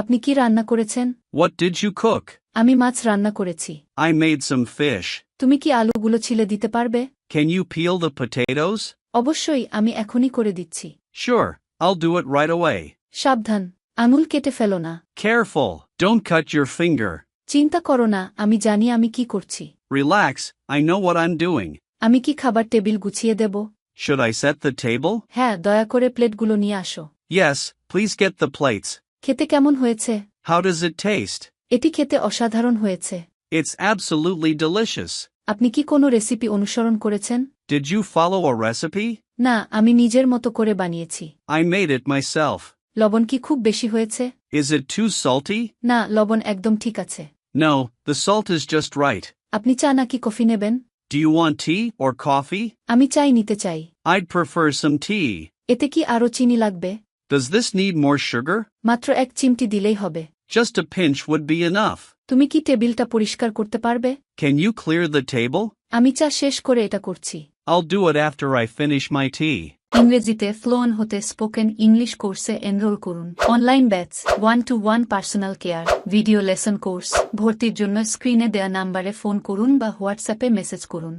আপনি কি রান্না করেছেন? What did you cook? আমি মাছ রান্না করেছি। I made some fish. তুমি কি আলুগুলো ছিলে দিতে পারবে? Can you peel the potatoes? অবশ্যই, আমি এখনই করে দিচ্ছি। Sure, I'll do it right away. সাবধান, আঙুল কেটে ফেলো না। Careful, don't cut your finger. চিন্তা করো না, আমি জানি আমি কি করছি। Relax, I know what I'm doing. আমি কি খাবার টেবিল গুছিয়ে দেব? Should I set the table? হ্যাঁ, দয়া করে প্লেটগুলো নিয়ে আসো। Yes, please get the plates. খেতে কেমন হয়েছে? How does it taste? এটি খেতে অসাধারণ হয়েছে। It's absolutely delicious. আপনি কি কোনো রেসিপি অনুসরণ করেছেন? Did you follow a recipe? না, আমি নিজের মতো করে বানিয়েছি। I made it myself. লবণ কি খুব বেশি হয়েছে? Is it too salty? না, লবণ একদম ঠিক আছে। No, the salt is just right. আপনি চা নাকি কফি নেবেন? Do you want tea or coffee? আমি চাই নিতে চাই। I'd prefer some tea. এতে কি আরও চিনি লাগবে? Does this need more sugar? মাত্র 1 চিমটি দিলেই হবে। Just a pinch would be enough. তুমি কি টেবিলটা পরিষ্কার করতে পারবে? Can you clear the table? আমি চা শেষ করে এটা করছি। I'll do it after I finish my tea. ইংরেজিতে ফ্লুয়েন্ট হতে স্পোকেন ইংলিশ কোর্সে এনরোল করুন। Online batch, 1-to-1 personal care, video lesson course. ভর্তির জন্য স্ক্রিনে দেয়া নাম্বারে ফোন করুন বা হোয়াটসঅ্যাপে মেসেজ করুন।